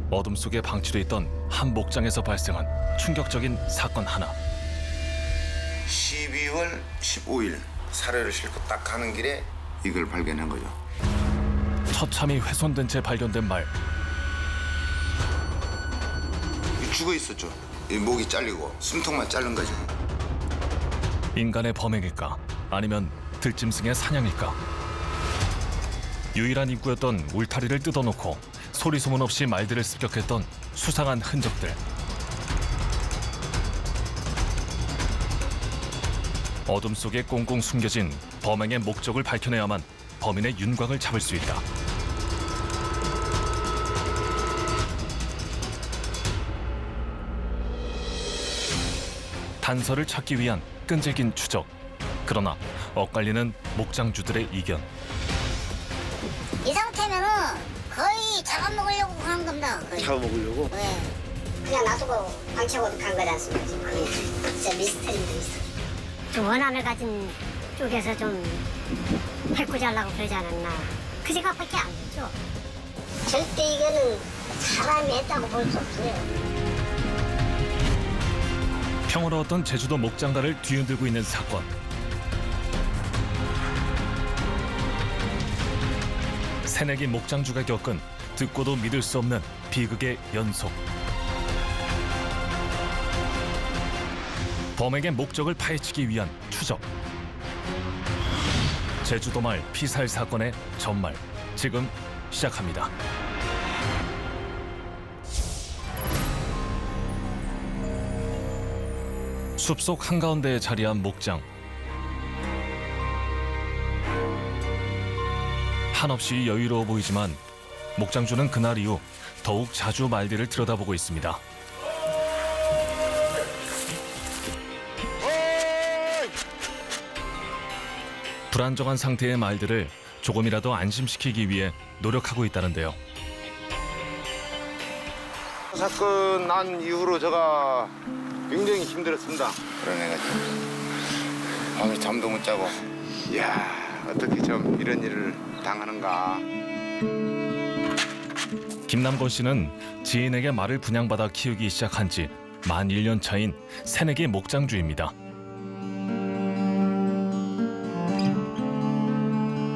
어둠 속에 방치돼 있던 한 목장에서 발생한 충격적인 사건 하나. 12월 15일 사료를 싣고 딱 가는 길에 이걸 발견한 거죠. 처참히 훼손된 채 발견된 말. 죽어 있었죠. 이 목이 잘리고 숨통만 자른 거죠. 인간의 범행일까? 아니면 들짐승의 사냥일까? 유일한 입구였던 울타리를 뜯어놓고 소리 소문 없이 말들을 습격했던 수상한 흔적들. 어둠 속에 꽁꽁 숨겨진 범행의 목적을 밝혀내야만 범인의 윤곽을 잡을 수 있다. 단서를 찾기 위한 끈질긴 추적. 그러나 엇갈리는 목장주들의 이견. 이 상태면은 거의 잡아먹으려고 하는 겁니다. 거의. 잡아먹으려고? 네. 그냥 놔두고 방치하고 간 거지 않습니까? 진짜 미스터리입니다, 미스터리. 좀 원한을 가진 쪽에서 좀 해코지 하려고 그러지 않았나. 그 생각밖에 안 들죠. 절대 이거는 사람이 했다고 볼 수 없어요. 평화로웠던 제주도 목장가를 뒤흔들고 있는 사건. 새내기 목장주가 겪은 듣고도 믿을 수 없는 비극의 연속. 범행의 목적을 파헤치기 위한 추적. 제주도 말 피살 사건의 전말, 지금 시작합니다. 숲속 한가운데에 자리한 목장. 한없이 여유로워 보이지만 목장주는 그날 이후 더욱 자주 말들을 들여다보고 있습니다. 불안정한 상태의 말들을 조금이라도 안심시키기 위해 노력하고 있다는데요. 사건 난 이후로 제가 굉장히 힘들었습니다. 그런 애가 밤에 잠도 못 자고, 이야 어떻게 좀 이런 일을 당하는가. 김남건 씨는 지인에게 말을 분양받아 키우기 시작한 지 만 1년 차인 새내기 목장주입니다.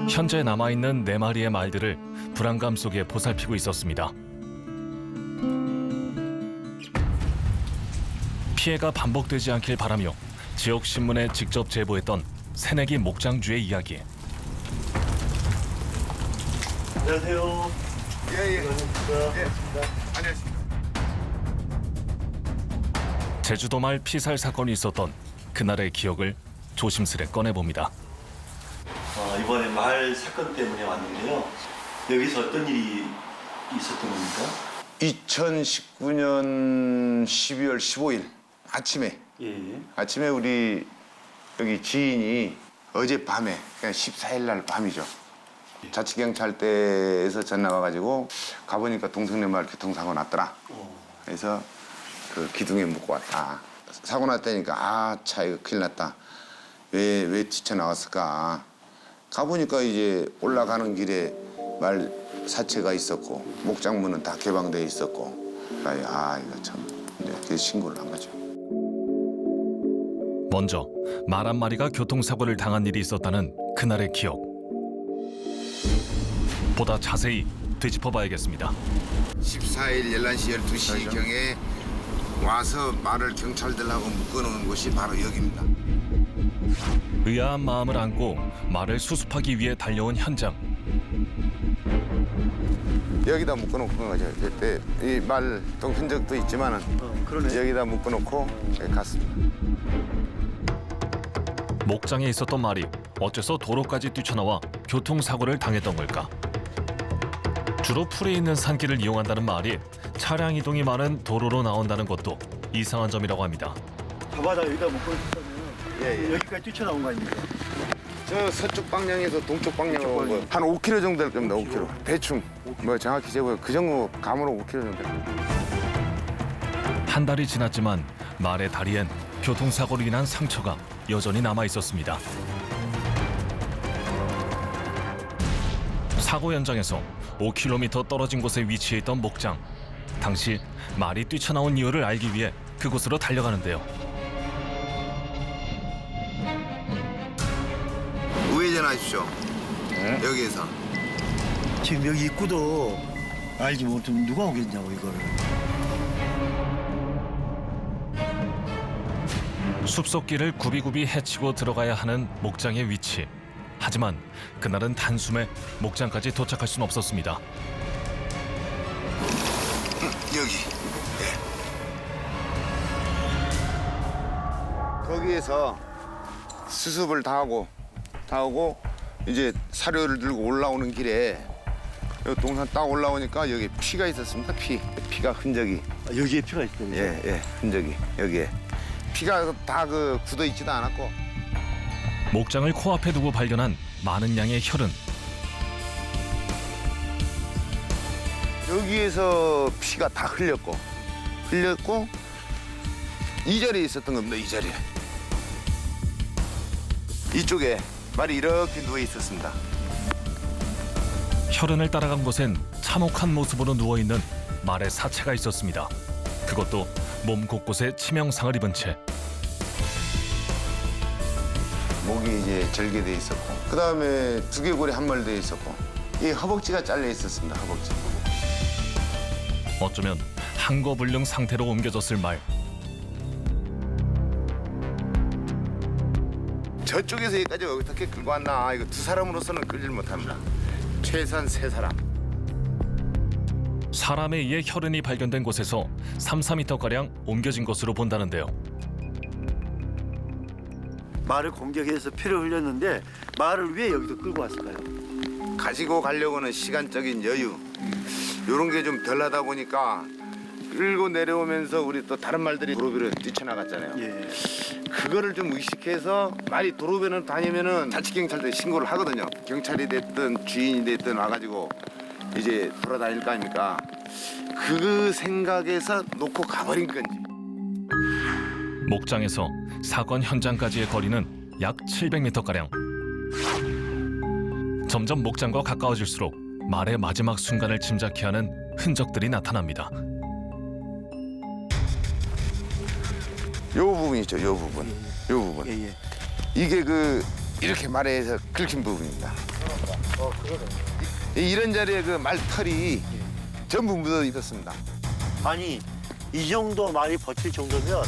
현재 남아있는 4마리의 말들을 불안감 속에 보살피고 있었습니다. 피해가 반복되지 않길 바라며 지역 신문에 직접 제보했던 새내기 목장주의 이야기. 안녕하세요. 예예. 안녕하십니까. 안녕하십니까. 제주도 말 피살 사건이 있었던 그날의 기억을 조심스레 꺼내봅니다. 이번에 말 사건 때문에 왔는데요. 여기서 어떤 일이 있었던 겁니까? 2019년 12월 15일 아침에 예. 우리 여기 지인이 어젯밤에 그냥 14일 날 밤이죠. 자치경찰대에서 전화 와가지고 가보니까 동성내 마을 교통사고 났더라. 그래서 그 기둥에 묻고 왔다. 사고 났다니까 아 차 이거 큰일 났다. 왜 뛰쳐나왔을까. 가보니까 이제 올라가는 길에 말 사체가 있었고 목장문은 다 개방돼 있었고 아 이거 참 이제 그래서 신고를 한 거죠. 먼저 말 한 마리가 교통사고를 당한 일이 있었다는 그날의 기억. 보다 자세히 되짚어봐야겠습니다. 14일 11시 12시경에 와서 말을 경찰들하고 묶어놓은 곳이 바로 여기입니다. 의아한 마음을 안고 말을 수습하기 위해 달려온 현장. 여기다 묶어놓고 간 거죠. 그때 이 말동 흔적도 있지만은 그러네. 여기다 묶어놓고 갔습니다. 목장에 있었던 말이 어째서 도로까지 뛰쳐나와 교통사고를 당했던 걸까? 주로 풀이 있는 산길을 이용한다는 말이 차량 이동이 많은 도로로 나온다는 것도 이상한 점이라고 합니다. 가바다 여기다 묶고 있었다면 예. 여기까지 뛰쳐나온 거 아닙니까? 저 서쪽 방향에서 동쪽 방향으로 한 5km 정도 될 겁니다. 5km. 대충 뭐 정확히 재고요. 그 정도 감으로 5km 정도. 한 달이 지났지만 말의 다리엔 교통사고로 인한 상처가 여전히 남아 있었습니다. 사고 현장에서 5km 떨어진 곳에 위치해 있던 목장. 당시 말이 뛰쳐나온 이유를 알기 위해 그곳으로 달려가는데요. 우회전하십시오. 여기에서. 지금 여기 입구도 알지 못하면 누가 오겠냐고 이거를. 숲속길을 굽이굽이 헤치고 들어가야 하는 목장의 위치. 하지만 그날은 단숨에 목장까지 도착할 수는 없었습니다. 여기. 거기에서 수습을 다 하고 이제 사료를 들고 올라오는 길에 여기 동산 딱 올라오니까 여기 피가 있었습니다. 피가 흔적이. 여기에 피가 있어요. 예, 흔적이 여기에 피가 다 그 굳어 있지도 않았고. 목장을 코앞에 두고 발견한 많은 양의 혈흔. 여기에서 피가 다 흘렸고 이 자리에 있었던 겁니다. 이 자리에. 이쪽에 말이 이렇게 누워 있었습니다. 혈흔을 따라간 곳엔 참혹한 모습으로 누워있는 말의 사체가 있었습니다. 그것도 몸 곳곳에 치명상을 입은 채. 목이 이제 절개돼 있었고, 그 다음에 두개골이 한 마리 돼 있었고, 이 허벅지가 잘려 있었습니다. 허벅지. 어쩌면 항거불능 상태로 옮겨졌을 말. 저쪽에서 여기까지 어떻게 끌고 왔나? 이거 두 사람으로서는 끌질 못합니다. 최소한 세 사람. 사람에 의해 혈흔이 발견된 곳에서 3~4m가량 옮겨진 것으로 본다는데요. 말을 공격해서 피를 흘렸는데 말을 왜 여기서 끌고 왔을까요? 가지고 가려고는 시간적인 여유 이런 게 좀 덜하다 보니까 끌고 내려오면서 우리 또 다른 말들이 도로비로 뛰쳐나갔잖아요. 예. 그거를 좀 의식해서 말이 도로변을 다니면은 자치경찰들이 신고를 하거든요. 경찰이 됐든 주인이 됐든 와가지고 이제 돌아다닐 거 아닙니까? 그 생각에서 놓고 가버린 건지. 목장에서 사건 현장까지의 거리는 약 700m가량. 점점 목장과 가까워질수록 말의 마지막 순간을 짐작케 하는 흔적들이 나타납니다. 요 부분 있죠, 요 부분. 요 부분. 예. 이게 그 이렇게 말에 의해서 긁힌 부분입니다. 이런 자리에 그 말털이 전부 묻어 있었습니다. 아니 이 정도 말이 버틸 정도면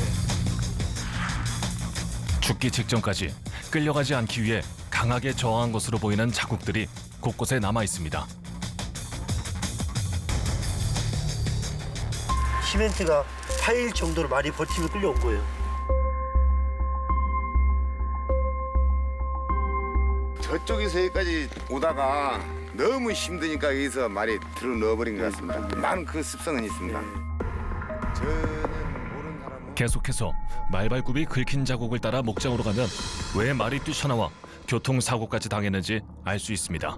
죽기 직전까지 끌려가지 않기 위해 강하게 저항한 것으로 보이는 자국들이 곳곳에 남아 있습니다. 시멘트가 파일 정도로 말이 버티면 끌려온 거예요. 저쪽에서 여기까지 오다가 너무 힘드니까 여기서 말이 들어 넣어버린 것 같습니다. 많은 그 습성은 있습니다. 저는 모르는 사람은 계속해서 말발굽이 긁힌 자국을 따라 목장으로 가면 왜 말이 뛰쳐나와 교통사고까지 당했는지 알 수 있습니다.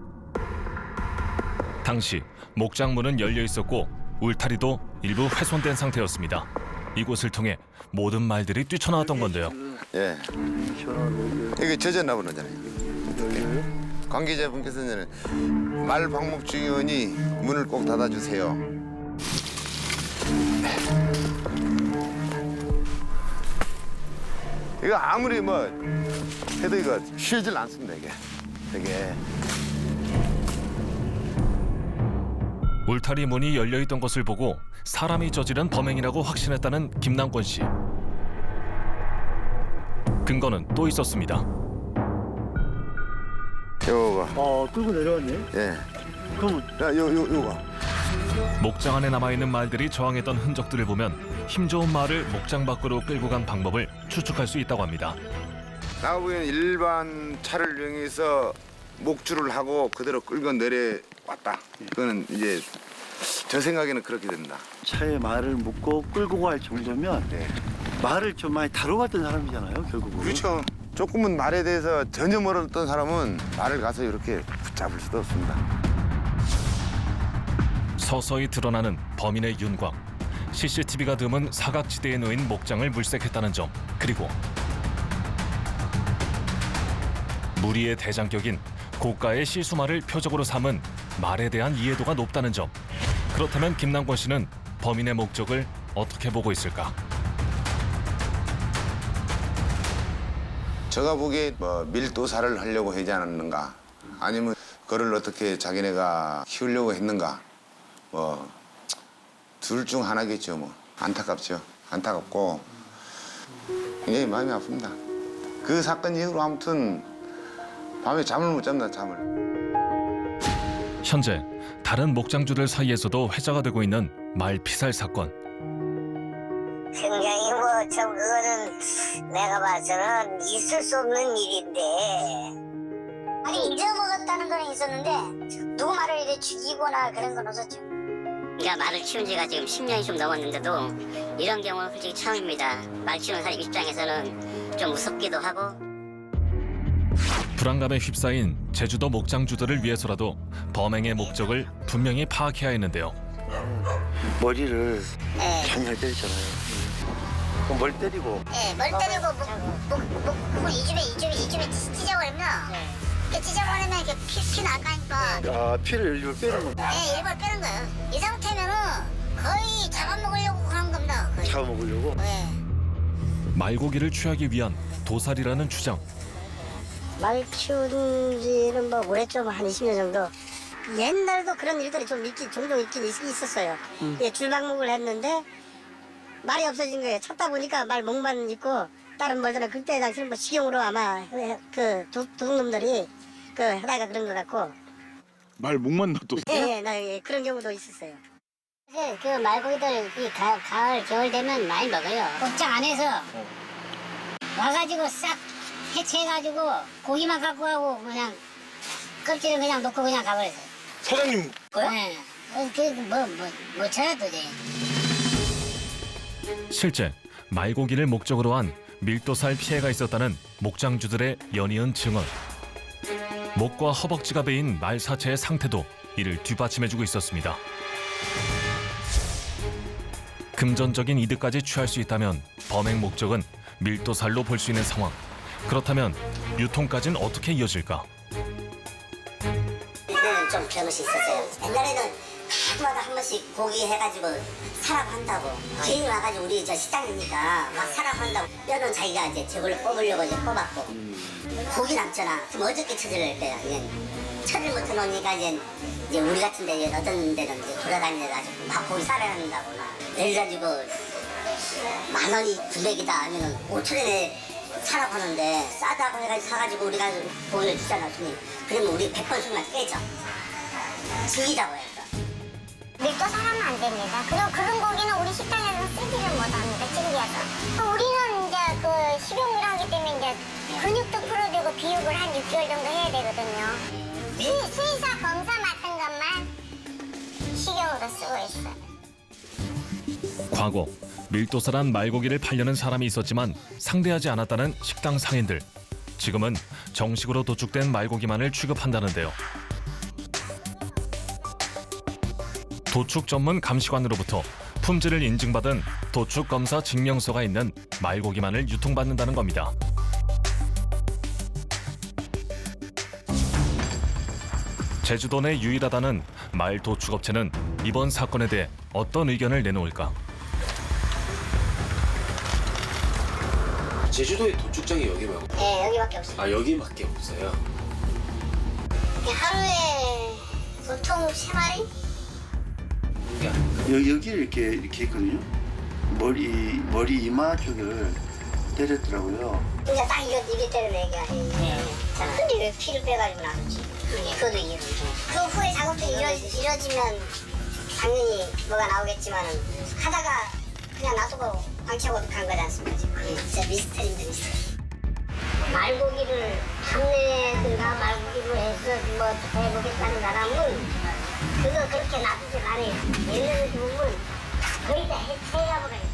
당시 목장 문은 열려 있었고 울타리도 일부 훼손된 상태였습니다. 이곳을 통해 모든 말들이 뛰쳐나왔던 건데요. 예, 이게 젖었나 보잖아요. 관계자분께서는 말 방목 중이오니 문을 꼭 닫아주세요. 이거 아무리 뭐 해도 이거 쉬질 않습니다. 이게 울타리 문이 열려 있던 것을 보고 사람이 저지른 범행이라고 확신했다는 김남권 씨. 근거는 또 있었습니다. 요거 끌고 내려왔네. 예, 그럼 요거 목장 안에 남아있는 말들이 저항했던 흔적들을 보면 힘 좋은 말을 목장 밖으로 끌고 간 방법을 추측할 수 있다고 합니다. 나가 보기엔 일반 차를 이용해서 목줄을 하고 그대로 끌고 내려왔다. 그거는 이제 저 생각에는 그렇게 됩니다. 차에 말을 묶고 끌고 갈 정도면 네. 말을 좀 많이 다뤄봤던 사람이잖아요, 결국은. 그렇죠. 조금은 말에 대해서 전혀 모르던 사람은 말을 가서 이렇게 붙잡을 수도 없습니다. 서서히 드러나는 범인의 윤곽. CCTV가 드문 사각지대에 놓인 목장을 물색했다는 점, 그리고 무리의 대장격인 고가의 시수말을 표적으로 삼은 말에 대한 이해도가 높다는 점. 그렇다면 김남권 씨는 범인의 목적을 어떻게 보고 있을까? 제가 보기에 뭐 밀도살을 하려고 하지 않았는가, 아니면 그를 어떻게 자기네가 키우려고 했는가, 뭐 둘 중 하나겠죠. 뭐 안타깝죠. 안타깝고 굉장히 마음이 아픕니다. 그 사건 이후로 아무튼 밤에 잠을 못 잡니다. 잠을. 현재 다른 목장주들 사이에서도 회자가 되고 있는 말 피살 사건. 굉장히 그거는 내가 봐서는 있을 수 없는 일인데. 아니, 잊어먹었다는 거는 있었는데 누구 말을 이렇게 죽이거나 그런 건 없었죠. 그러니까 말을 키운 지가 지금 10년이 좀 넘었는데도 이런 경우는 솔직히 처음입니다. 말 키우는 사람 입장에서는 좀 무섭기도 하고. 불안감에 휩싸인 제주도 목장주들을 위해서라도 범행의 목적을 분명히 파악해야 했는데요. 머리를 네. 잔열 때리잖아요. 그럼 뭘 때리고? 네, 뭘 때리고 목을 이쯤에 찢어버리면 이렇게 찢어버리면 이렇게 피 나가니까 아, 피를 일부러 빼는 거야. 네, 일부러 빼는 거예요. 이 상태면은 거의 잡아먹으려고 그런 겁니다. 거의. 잡아먹으려고? 네. 말고기를 취하기 위한 도살이라는 주장. 말 키운 지는 뭐 오래좀 한 20년 정도. 옛날도 그런 일들이 좀 종종 있긴 있었어요. 예, 줄방목을 했는데 말이 없어진 거예요. 찾다 보니까 말 목만 있고 다른 말들은 그때 당시는 뭐 식용으로 아마 그 도둑놈들이 그 하다가 그런 것 같고. 말 목만 놔뒀어요? 예, 그런 경우도 있었어요. 그 말고기들 이 가을 겨울 되면 많이 먹어요. 목장 안에서 와가지고 싹 해체해가지고 고기만 갖고 가고 그냥 껍질은 그냥 놓고 그냥 가버렸어요. 사장님 네. 뭐 찾아도 돼. 실제 말고기를 목적으로 한 밀도살 피해가 있었다는 목장주들의 연이은 증언. 목과 허벅지가 베인 말 사체의 상태도 이를 뒷받침해주고 있었습니다. 금전적인 이득까지 취할 수 있다면 범행 목적은 밀도살로 볼 수 있는 상황. 그렇다면 유통까지는 어떻게 이어질까? 이때는 좀 변호시 있었어요. 옛날에는 하루마다 한 번씩 고기 해가지고 사람한다고 개인 와가지고 우리 저 식당이니까 막 사람한다고 뼈는 자기가 이제 저걸로 뽑으려고 이제 뽑았고 고기 남잖아. 그럼 어저께 처리를 거야. 이제 처리를 못해놓으니까 이제 우리 같은 데 어떤 데는 이제 돌아다니가지고 막 고기 사려한다거나 예를 가지고 10,000원이 금액이다 아니면 5,000원에 사라고 하는데 싸다고 해가지고 사가지고 우리가 고기를 주잖아. 그러면 우리 100번 순간 깨져. 즐기자고 해서. 밀도 사라면 안 됩니다. 그리고 그런 고기는 우리 식당에서 쓰지를 못합니다. 찔려서. 우리는 이제 그 식용을 하기 때문에 이제 근육도 풀어주고 비육을 한 6개월 정도 해야 되거든요. 수의사 검사 맡은 것만 식용으로 쓰고 있어요. 과거 밀도살한 말고기를 팔려는 사람이 있었지만 상대하지 않았다는 식당 상인들. 지금은 정식으로 도축된 말고기만을 취급한다는데요. 도축 전문 감시관으로부터 품질을 인증받은 도축 검사 증명서가 있는 말고기만을 유통받는다는 겁니다. 제주도 내 유일하다는 말 도축업체는 이번 사건에 대해 어떤 의견을 내놓을까? 제주도에 도축장이 여기 말고 네, 여기밖에 없어요. 아 여기밖에 없어요. 하루에 보통 3마리? 여기를 이렇게 했거든요. 머리 이마 쪽을 때렸더라고요. 그냥 딱 이게 때문에 얘기가 근데 왜 피를 빼가지고 나오지? 그것도 이해가 안 돼. 그 후에 작업도 이루어지면 당연히 뭐가 나오겠지만은 하다가 그냥 놔두고 방치하고 간 거지 않습니까? 지금. 진짜 미스터리인데 미스터리. 말고기를 판매든가 말고기로 해서 뭐 해보겠다는 사람은 그거 그렇게 놔두질 않아요. 예를 들면 거의 다 해가버려요.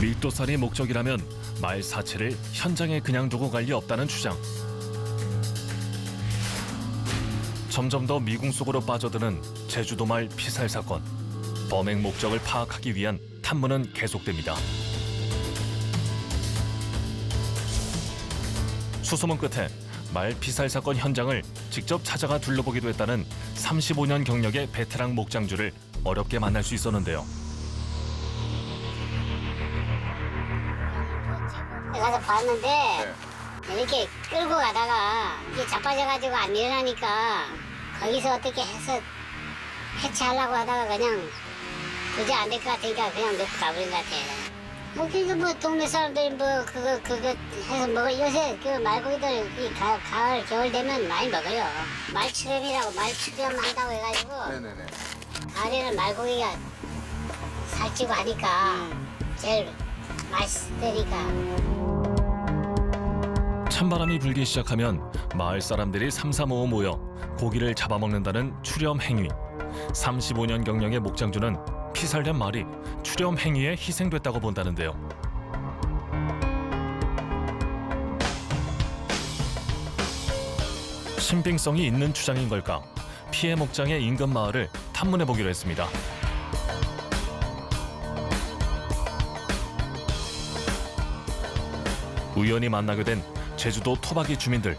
밀도살이 목적이라면 말 사체를 현장에 그냥 두고 갈 리 없다는 주장. 점점 더 미궁 속으로 빠져드는 제주도 말 피살 사건. 범행 목적을 파악하기 위한 탐문은 계속됩니다. 수소문 끝에 말 피살 사건 현장을 직접 찾아가 둘러보기도 했다는 35년 경력의 베테랑 목장주를 어렵게 만날 수 있었는데요. 가서 봤는데 이렇게 끌고 가다가 이게 자빠져가지고 안 일어나니까 거기서 어떻게 해서 해체하려고 하다가 그냥 도저히 안 될 것 같으니까 그냥 놓고 가버린 것 같아. 그래서 뭐 동네 사람들이 뭐 그거 해서 먹어. 요새 그 말고기들 이 가을 겨울 되면 많이 먹어요. 말추렴이라고 말추렴 한다고 해가지고 가을에는 말고기가 살찌고 하니까 제일 맛있으니까. 찬바람이 불기 시작하면 마을 사람들이 삼삼오오 모여 고기를 잡아먹는다는 추렴 행위. 35년 경력의 목장주는 피살된 말이 추렴 행위에 희생됐다고 본다는데요. 신빙성이 있는 주장인 걸까? 피해 목장의 인근 마을을 탐문해 보기로 했습니다. 우연히 만나게 된 제주도 토박이 주민들.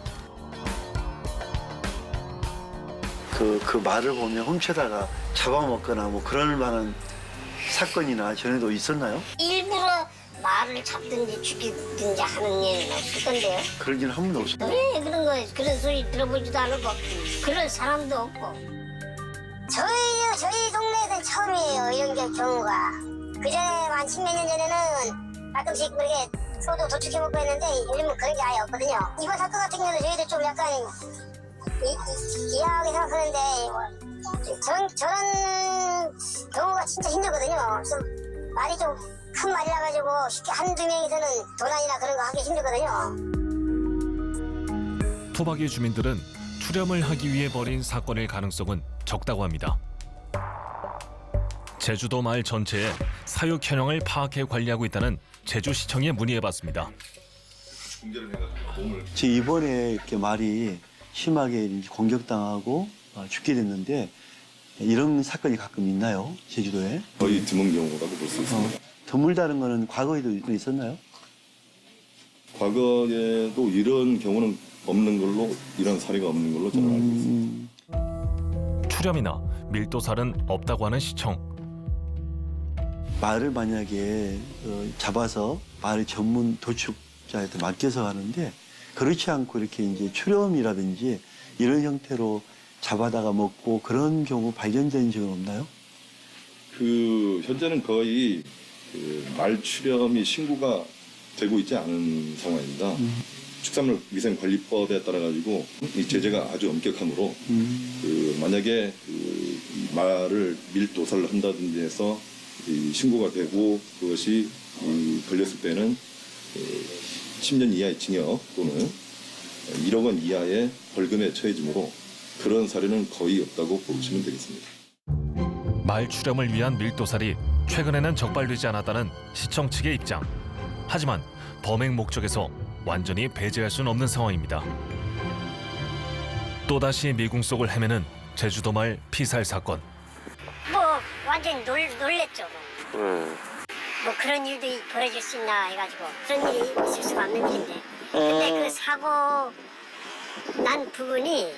그 말을 보면 훔쳐다가 잡아먹거나 뭐 그럴 만한 사건이나 전에도 있었나요? 일부러 말을 잡든지 죽이든지 하는 일은 없을 건데요. 그런 일은 한 번도 없었나요? 왜 그런 거 그런 소리 들어보지도 않고 그럴 사람도 없고. 저희 동네에서는 처음이에요. 이런 경우가. 그전에 한 10몇 년 전에는 가끔씩 그렇게 소도 도축해 먹고 했는데 요즘은 그런 게 아예 없거든요. 이번 사건 같은 경우는 저희도 좀 약간 이해하게 생각하는데 저런 경우가 진짜 힘들거든요. 그래서 말이 좀 큰 말이라 가지고 쉽게 한두 명이서는 도난이나 그런 거 하기 힘들거든요. 토박이 주민들은 추렴을 하기 위해 벌인 사건일 가능성은 적다고 합니다. 제주도 마을 전체에 사육 현황을 파악해 관리하고 있다는 제주시청에 문의해봤습니다. 지금 이번에 이렇게 말이 심하게 공격당하고 죽게 됐는데 이런 사건이 가끔 있나요? 제주도에? 거의 드문 경우라고 볼 수 있습니다. 드물다는 거는 과거에도 있었나요? 과거에도 이런 경우는 없는 걸로, 이런 사례가 없는 걸로 저는 알고 있습니다. 추렴이나 밀도살은 없다고 하는 시청. 말을 만약에 잡아서 말 전문 도축자한테 맡겨서 하는데 그렇지 않고 이렇게 이제 추렴이라든지 이런 형태로 잡아다가 먹고 그런 경우 발견된 적은 없나요? 현재는 거의 말 출염이 신고가 되고 있지 않은 상황입니다. 축산물 위생관리법에 따라 가지고 이 제재가 아주 엄격하므로 만약에 이 말을 밀도살을 한다든지 해서 신고가 되고 그것이 걸렸을 때는 10년 이하의 징역 또는 1억 원 이하의 벌금에 처해지므로 그런 사례는 거의 없다고 보시면 되겠습니다. 말 추렴을 위한 밀도살이 최근에는 적발되지 않았다는 시청 측의 입장. 하지만 범행 목적에서 완전히 배제할 수는 없는 상황입니다. 또다시 미궁 속을 헤매는 제주도 말 피살 사건. 뭐 완전 놀랬죠. 뭐 그런 일도 벌어질 수 있나 해가지고 그런 일이 있을 수가 없는 일인데. 근데 그 사고 난 부분이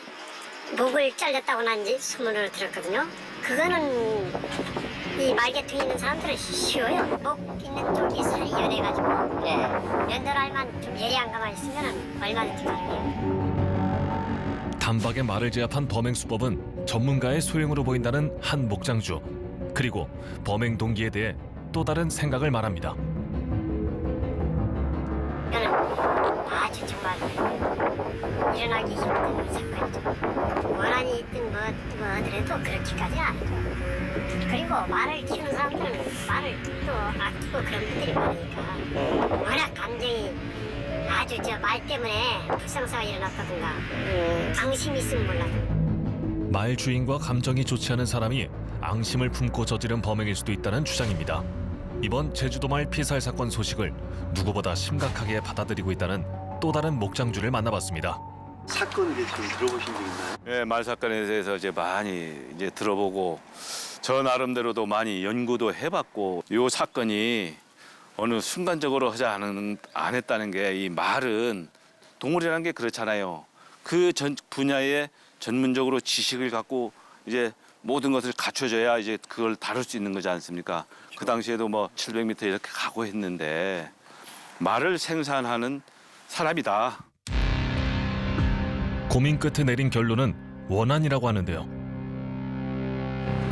목을 잘렸다고 난 소문을 들었거든요. 그거는 이 말계통이 있는 사람들은 쉬워요. 목 있는 쪽이 살이 연해가지고 면도날만 좀 예리한 것만 있으면 얼마든지 가능해요. 단박에 말을 제압한 범행 수법은 전문가의 소행으로 보인다는 한 목장주. 그리고 범행 동기에 대해 또 다른 생각을 말합니다. 이거는 아주 정말 일어나기 힘든 사건이죠. 원한이 있든 뭐 하더라도 그렇게까지는 아니죠. 그리고 말을 키우는 사람들은 말을 또 아끼고 그런 분들이 많으니까 워낙 감정이 아주 말 때문에 불상사가 일어났다든가 앙심이 있으면 몰라도. 말 주인과 감정이 좋지 않은 사람이 앙심을 품고 저지른 범행일 수도 있다는 주장입니다. 이번 제주도 말 피살 사건 소식을 누구보다 심각하게 받아들이고 있다는 또 다른 목장주를 만나봤습니다. 사건에 대해서 좀 들어보신 적 있나요? 예, 말 사건에 대해서 이제 많이 들어보고 저 나름대로도 많이 연구도 해봤고 이 사건이 어느 순간적으로 안 했다는 게 이 말은 동물이라는 게 그렇잖아요. 그 전 분야에 전문적으로 지식을 갖고 이제 모든 것을 갖춰줘야 이제 그걸 다룰 수 있는 거지 않습니까? 그 당시에도 뭐 700m 이렇게 가고 했는데 말을 생산하는 사람이다. 고민 끝에 내린 결론은 원안이라고 하는데요.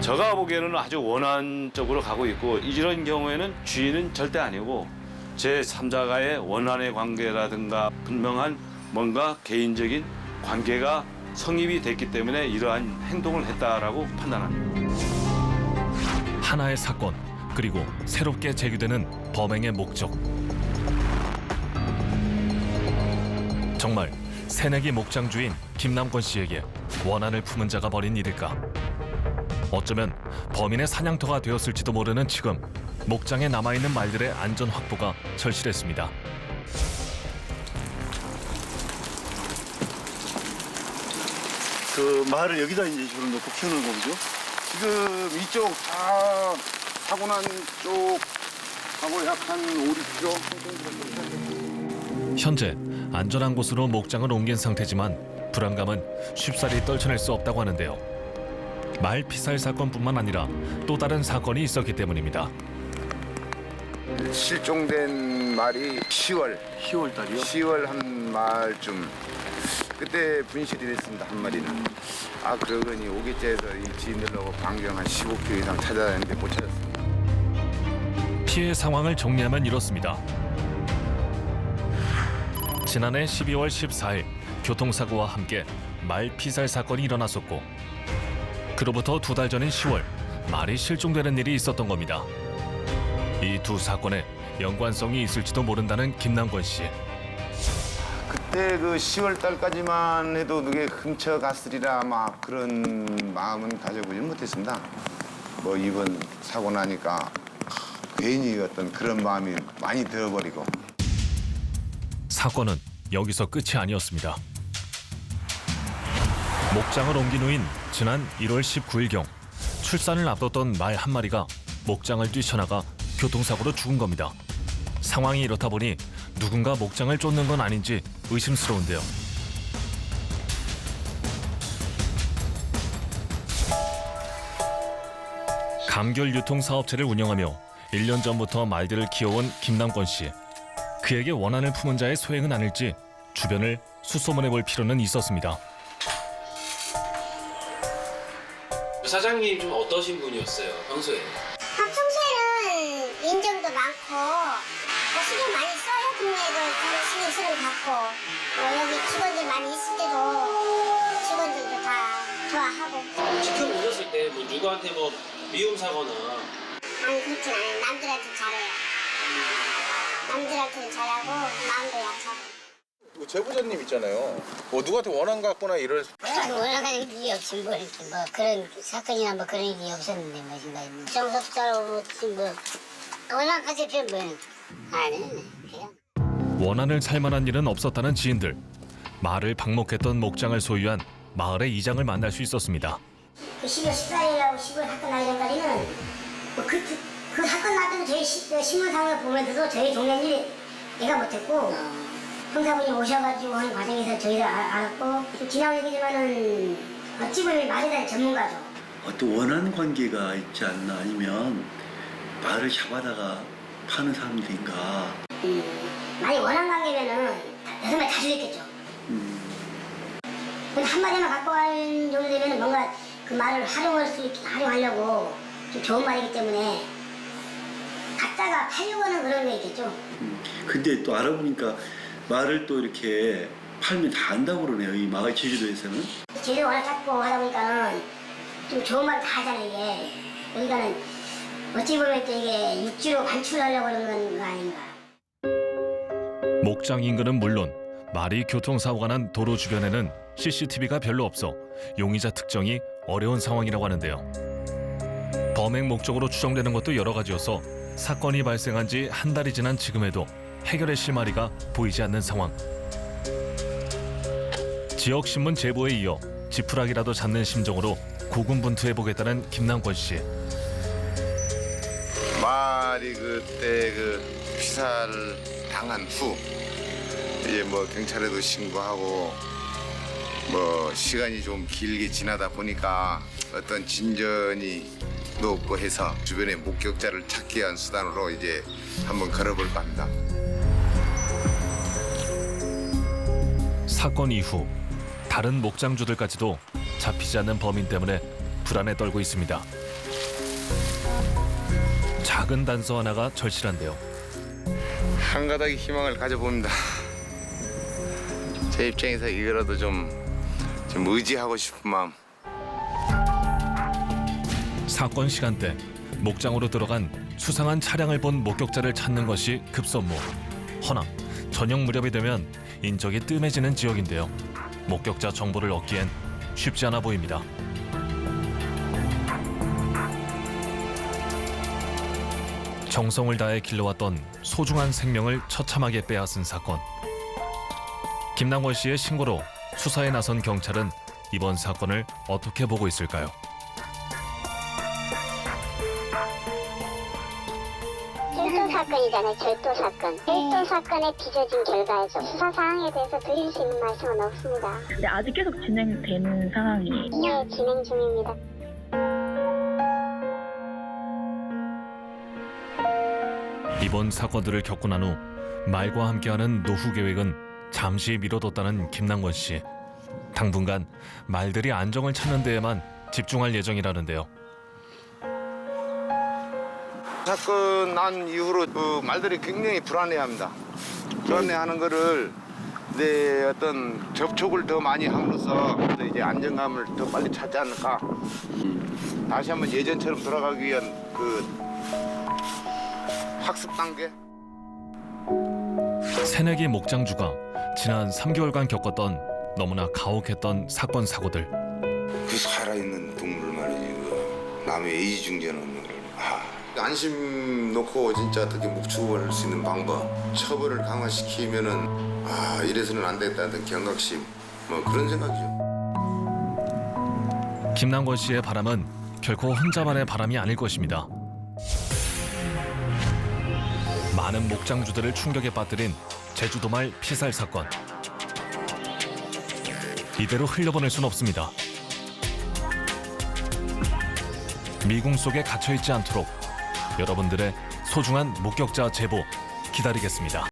제가 보기에는 아주 원한적으로 가고 있고 이런 경우에는 주인은 절대 아니고 제3자가의 원한의 관계라든가 분명한 뭔가 개인적인 관계가 성립이 됐기 때문에 이러한 행동을 했다라고 판단합니다. 하나의 사건, 그리고 새롭게 제기되는 범행의 목적. 정말 새내기 목장주인 김남권 씨에게 원한을 품은 자가 벌인 일일까? 어쩌면 범인의 사냥터가 되었을지도 모르는 지금 목장에 남아있는 말들의 안전 확보가 절실했습니다. 그 말을 여기다 이제 주로 놓고 키우는 거죠? 지금 이쪽 다 사고 난 쪽하고 약 한 5, 6km. 현재 안전한 곳으로 목장을 옮긴 상태지만 불안감은 쉽사리 떨쳐낼 수 없다고 하는데요. 말 피살 사건뿐만 아니라 또 다른 사건이 있었기 때문입니다. 실종된 말이 10월 10월 달이요? 10월 한 말쯤 그때 분실이 됐습니다. 한 마리는. 아 그러더니 오기째에서 이 지인들하고 반경 한 15km 이상 찾아다녔는데 못 찾았습니다. 피해 상황을 정리하면 이렇습니다. 지난해 12월 14일 교통사고와 함께 말 피살 사건이 일어났었고 그로부터 2달 전인 10월 말이 실종되는 일이 있었던 겁니다. 이 두 사건에 연관성이 있을지도 모른다는 김남권 씨. 그때 그 10월 달까지만 해도 그게 훔쳐갔으리라 막 그런 마음은 가져보지 못했습니다. 뭐 이번 사고 나니까 괜히 어떤 그런 마음이 많이 들어버리고. 사건은 여기서 끝이 아니었습니다. 목장을 옮긴 후인 지난 1월 19일경 출산을 앞뒀던 말 한 마리가 목장을 뛰쳐나가 교통사고로 죽은 겁니다. 상황이 이렇다 보니 누군가 목장을 쫓는 건 아닌지 의심스러운데요. 감귤 유통 사업체를 운영하며 1년 전부터 말들을 키워온 김남권 씨. 그에게 원한을 품은 자의 소행은 아닐지 주변을 수소문해 볼 필요는 있었습니다. 사장님 좀 어떠신 분이었어요 평소에? 평소에는 인정도 많고 신경 많이 써요. 동네에도 신경 받고 여기 직원들 많이 있을 때도 직원들도 다 좋아하고. 지켜보셨을 때 뭐 누구한테 뭐 미움사거나 아니 그렇진 않아요. 남들한테 잘해요. 남들한테는 잘하고 마음도 약하고. 제보자님 있잖아요. 뭐 누구한테 원한 갖거나 이럴 올라가는 일이 없지 뭐 이렇게 뭐 그런 사건이나 뭐 그런 일이 없었는데 뭐 지금 정석자로 뭐 원한까지 필요 뭐 아니 그냥. 원한을 살만한 일은 없었다는 지인들. 말을 방목했던 목장을 소유한 마을의 이장을 만날 수 있었습니다. 그 10월 14일하고 10월 사건 나기 전까지는 뭐 그 사건 날 때도 저희 신문상을 보면서도 저희 동네는 얘가 못했고 형사분이 오셔가지고 하는 과정에서 저희도 알았고 좀 지나온 얘기지만은 어찌 보면 말에 대한 전문가죠. 어떤 원한 관계가 있지 않나 아니면 말을 잡아다가 파는 사람들인가. 많이 원한 관계면은 6마리 다 죽였겠죠. 근데 한 마리만 갖고 가는 정도 되면 뭔가 그 말을 활용하려고 좀 좋은 말이기 때문에 갖다가 팔려고 하는 그런 게 있겠죠. 근데 또 알아보니까 말을 또 이렇게 팔면 다 안다고 그러네요. 이 마을 제주도에서는. 재료 워낙 찾고 하다 보니까는 좀 좋은 말 다 하잖아요, 이게. 그러니까는 어찌 보면 또 이게 육지로 반출하려고 그러는 거 아닌가. 목장 인근은 물론 말이 교통사고가 난 도로 주변에는 CCTV가 별로 없어 용의자 특정이 어려운 상황이라고 하는데요. 범행 목적으로 추정되는 것도 여러 가지여서 사건이 발생한 지 한 달이 지난 지금에도 해결의 실마리가 보이지 않는 상황. 지역신문 제보에 이어 지푸라기라도 잡는 심정으로 고군분투해보겠다는 김남권 씨. 말이 그때 그 피살 당한 후 이제 뭐 경찰에도 신고하고 뭐 시간이 좀 길게 지나다 보니까 어떤 진전이 없고 해서 주변에 목격자를 찾기 위한 수단으로 이제 한번 걸어볼까 합니다. 사건 이후 다른 목장주들까지도 잡히지 않는 범인 때문에 불안에 떨고 있습니다. 작은 단서 하나가 절실한데요. 한 가닥의 희망을 가져봅니다. 제 입장에서 이거라도 좀 의지하고 싶은 마음. 사건 시간대 목장으로 들어간 수상한 차량을 본 목격자를 찾는 것이 급선무. 허나 저녁 무렵이 되면 인적이 뜸해지는 지역인데요. 목격자 정보를 얻기엔 쉽지 않아 보입니다. 정성을 다해 길러왔던 소중한 생명을 처참하게 빼앗은 사건. 김남권 씨의 신고로 수사에 나선 경찰은 이번 사건을 어떻게 보고 있을까요? 절도 사건이잖아요. 절도 사건. 절도 사건에 빚어진 결과죠. 수사 사항에 대해서 드릴 수 있는 말씀은 없습니다. 네, 아직 계속 진행되는 상황이에요. 네, 진행 중입니다. 이번 사건들을 겪고 난 후 말과 함께하는 노후 계획은 잠시 미뤄뒀다는 김남권 씨. 당분간 말들이 안정을 찾는 데에만 집중할 예정이라는데요. 사건 난 이후로 그 말들이 굉장히 불안해합니다. 불안해하는 거를 내 어떤 접촉을 더 많이 함으로써 이제 안정감을 더 빨리 찾지 않을까. 다시 한번 예전처럼 돌아가기 위한 그 학습 단계. 새내기 목장주가 지난 3개월간 겪었던 너무나 가혹했던 사건 사고들. 그 살아있는 동물 말이지. 그 남의 애지중지하는 걸. 안심 놓고 진짜 어떻게 목축을 할 수 있는 방법, 처벌을 강화시키면은 이래서는 안 되겠다는 경각심, 뭐 그런 생각이죠. 김남권 씨의 바람은 결코 혼자만의 바람이 아닐 것입니다. 많은 목장주들을 충격에 빠뜨린 제주도 말 피살 사건. 이대로 흘려보낼 순 없습니다. 미궁 속에 갇혀있지 않도록 여러분들의 소중한 목격자 제보 기다리겠습니다.